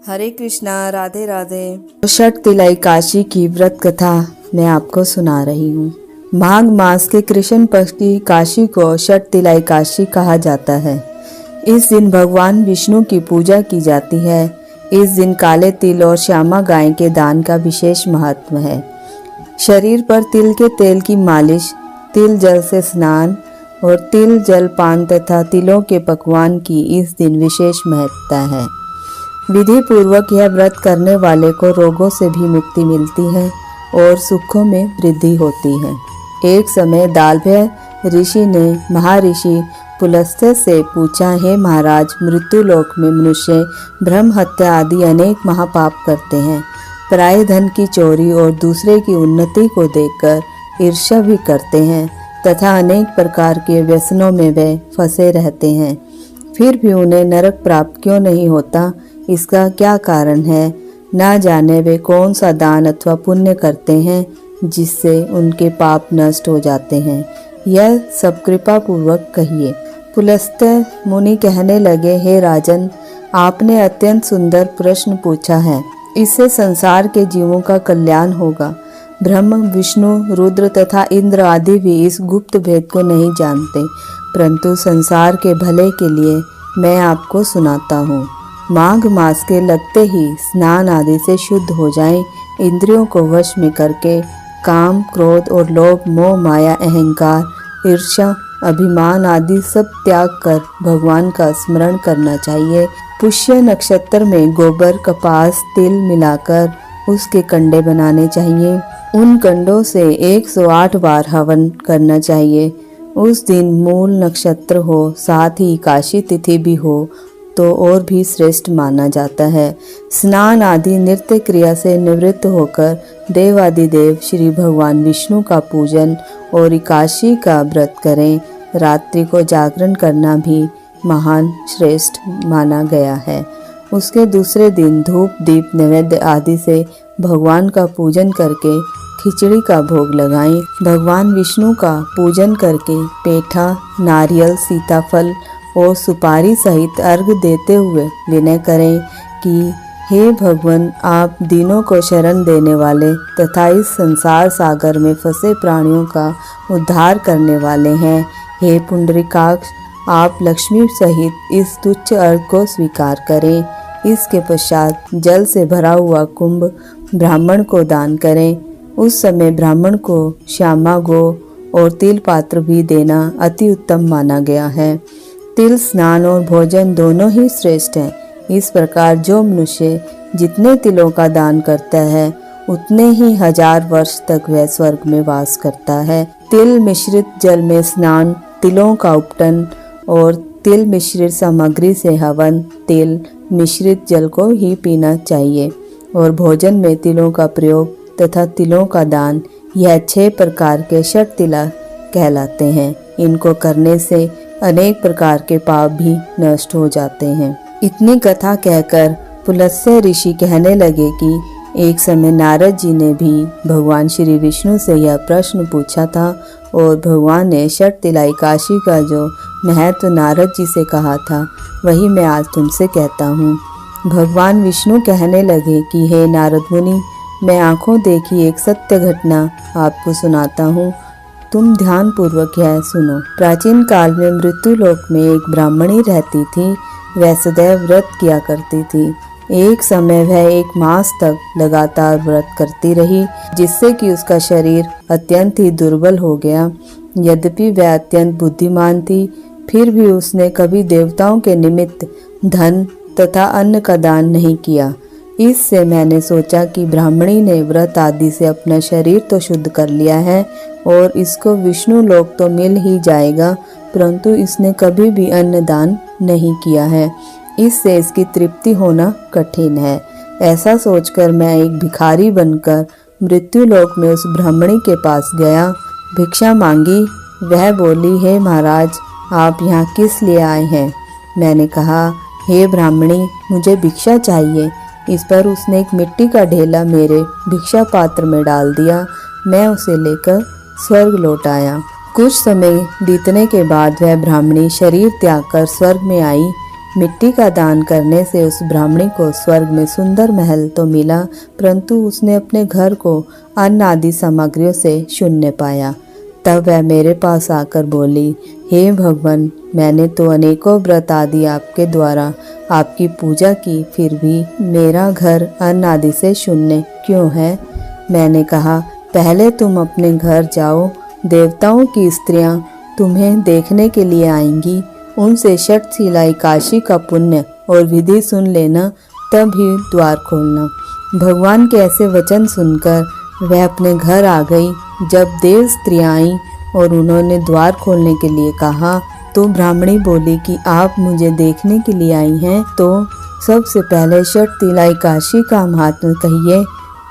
हरे कृष्णा, राधे राधे। षठ तिलाई काशी की व्रत कथा मैं आपको सुना रही हूँ। माघ मास के कृष्ण पक्ष की काशी को षठ तिलाई काशी कहा जाता है। इस दिन भगवान विष्णु की पूजा की जाती है। इस दिन काले तिल और श्यामा गाय के दान का विशेष महत्व है। शरीर पर तिल के तेल की मालिश, तिल जल से स्नान और तिल जल पान तथा तिलों के पकवान की इस दिन विशेष महत्ता है। विधि पूर्वक यह व्रत करने वाले को रोगों से भी मुक्ति मिलती है और सुखों में वृद्धि होती है। एक समय दालभ्य ऋषि ने महर्षि पुलस्त्य से पूछा, हे महाराज, मृत्युलोक में मनुष्य ब्रह्म हत्या आदि अनेक महापाप करते हैं। पराये धन की चोरी और दूसरे की उन्नति को देखकर ईर्ष्या भी करते हैं तथा अनेक प्रकार के व्यसनों में वे फंसे रहते हैं। फिर भी उन्हें नरक प्राप्त क्यों नहीं होता? इसका क्या कारण है? ना जाने वे कौन सा दान अथवा पुण्य करते हैं जिससे उनके पाप नष्ट हो जाते हैं। यह सब कृपा पूर्वक कहिए। पुलस्त्य मुनि कहने लगे, हे राजन, आपने अत्यंत सुंदर प्रश्न पूछा है। इससे संसार के जीवों का कल्याण होगा। ब्रह्म, विष्णु, रुद्र तथा इंद्र आदि भी इस गुप्त भेद को नहीं जानते, परंतु संसार के भले के लिए मैं आपको सुनाता हूँ। माघ मास के लगते ही स्नान आदि से शुद्ध हो जाएं, इंद्रियों को वश में करके काम, क्रोध और लोभ, मोह, माया, अहंकार, ईर्ष्या, अभिमान आदि सब त्याग कर भगवान का स्मरण करना चाहिए। पुष्य नक्षत्र में गोबर, कपास, तिल मिलाकर उसके कंडे बनाने चाहिए। उन कंडों से 108 बार हवन करना चाहिए। उस दिन मूल नक्षत्र हो, साथ ही एकादशी तिथि भी हो तो और भी श्रेष्ठ माना जाता है। स्नान आदि नृत्य क्रिया से निवृत्त होकर देवादिदेव श्री भगवान विष्णु का पूजन और एकादशी का व्रत करें। रात्रि को जागरण करना भी महान श्रेष्ठ माना गया है। उसके दूसरे दिन धूप, दीप, नैवेद्य आदि से भगवान का पूजन करके खिचड़ी का भोग लगाएं। भगवान विष्णु का पूजन करके पेठा, नारियल, सीताफल और सुपारी सहित अर्घ देते हुए विनय करें कि हे भगवान, आप दीनों को शरण देने वाले तथा इस संसार सागर में फंसे प्राणियों का उद्धार करने वाले हैं। हे पुंडरीकाक्ष, आप लक्ष्मी सहित इस तुच्छ अर्घ को स्वीकार करें। इसके पश्चात जल से भरा हुआ कुंभ ब्राह्मण को दान करें। उस समय ब्राह्मण को श्यामा गो और तिल पात्र भी देना अति उत्तम माना गया है। तिल स्नान और भोजन दोनों ही श्रेष्ठ हैं। इस प्रकार जो मनुष्य जितने तिलों का दान करता है उतने ही 1000 वर्ष तक वह स्वर्ग में वास करता है। तिल मिश्रित जल में स्नान, तिलों का उपटन और तिल मिश्रित सामग्री से हवन, तिल मिश्रित जल को ही पीना चाहिए और भोजन में तिलों का प्रयोग तथा तिलों का दान, यह 6 प्रकार के षठ तिला कहलाते हैं। इनको करने से अनेक प्रकार के पाप भी नष्ट हो जाते हैं। इतनी कथा कहकर पुलस्त्य ऋषि कहने लगे कि एक समय नारद जी ने भी भगवान श्री विष्णु से यह प्रश्न पूछा था और भगवान ने षठ तिलाई काशी का जो महत्व नारद जी से कहा था वही मैं आज तुमसे कहता हूँ। भगवान विष्णु कहने लगे कि हे नारद मुनि, मैं आंखों देखी एक सत्य घटना आपको सुनाता हूँ। तुम ध्यान पूर्वक यह सुनो। प्राचीन काल में मृत्युलोक में एक ब्राह्मणी रहती थी। वह सदैव व्रत किया करती थी। एक समय वह 1 मास तक लगातार व्रत करती रही, जिससे कि उसका शरीर अत्यंत ही दुर्बल हो गया। यद्यपि वह अत्यंत बुद्धिमान थी, फिर भी उसने कभी देवताओं के निमित्त धन तथा अन्न का दान नहीं किया। इससे मैंने सोचा कि ब्राह्मणी ने व्रत आदि से अपना शरीर तो शुद्ध कर लिया है और इसको विष्णु लोक तो मिल ही जाएगा, परंतु इसने कभी भी अन्न दान नहीं किया है। इससे इसकी तृप्ति होना कठिन है। ऐसा सोचकर मैं एक भिखारी बनकर मृत्यु लोक में उस ब्राह्मणी के पास गया। भिक्षा मांगी। वह बोली, हे महाराज, आप यहाँ किस लिए आए हैं? मैंने कहा, हे ब्राह्मणी, मुझे भिक्षा चाहिए। इस पर उसने एक मिट्टी का ढेला मेरे भिक्षा पात्र में डाल दिया। मैं उसे लेकर स्वर्ग लौट आया। कुछ समय बीतने के बाद वह ब्राह्मणी शरीर त्याग कर स्वर्ग में आई। मिट्टी का दान करने से उस ब्राह्मणी को स्वर्ग में सुंदर महल तो मिला, परंतु उसने अपने घर को अन्न आदि सामग्रियों से शून्य पाया। तब वह मेरे पास आकर बोली, हे भगवान, मैंने तो अनेकों व्रत आदि आपके द्वारा आपकी पूजा की, फिर भी मेरा घर अन्न आदि से शून्य क्यों है? मैंने कहा, पहले तुम अपने घर जाओ, देवताओं की स्त्रियां तुम्हें देखने के लिए आएंगी, उनसे षटशिला एकादशी का पुण्य और विधि सुन लेना, तभी द्वार खोलना। भगवान के ऐसे वचन सुनकर वह अपने घर आ गई। जब देव स्त्रियां आईं और उन्होंने द्वार खोलने के लिए कहा, तो ब्राह्मणी बोली कि आप मुझे देखने के लिए आई हैं, तो सबसे पहले षटशिला एकादशी का महात्म्य कहिए।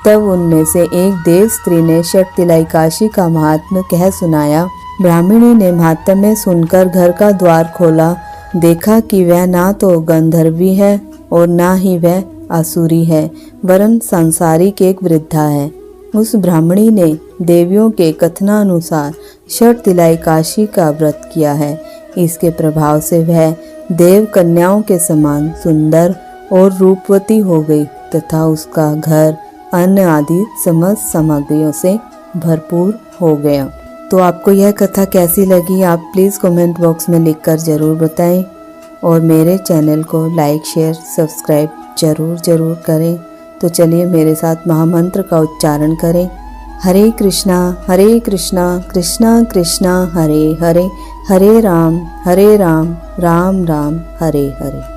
तब उनमें से एक देव स्त्री ने षटशिला एकादशी का महात्म्य कह सुनाया। ब्राह्मणी ने महात्म्य सुनकर घर का द्वार खोला, देखा कि वह ना तो गंधर्वी है और ना ही वह असुरी है, वरन सांसारिक एक वृद्धा है। उस ब्राह्मणी ने देवियों के कथनानुसार षटशिला एकादशी का व्रत किया है। इसके प्रभाव से वह देव कन्याओं के समान सुंदर और रूपवती हो गई तथा उसका घर अन्न आदि समस्त सामग्रियों से भरपूर हो गया। तो आपको यह कथा कैसी लगी, आप प्लीज़ कमेंट बॉक्स में लिखकर ज़रूर बताएं और मेरे चैनल को लाइक शेयर सब्सक्राइब ज़रूर करें। तो चलिए मेरे साथ महामंत्र का उच्चारण करें। हरे कृष्णा कृष्णा कृष्णा हरे हरे, हरे राम राम राम हरे हरे।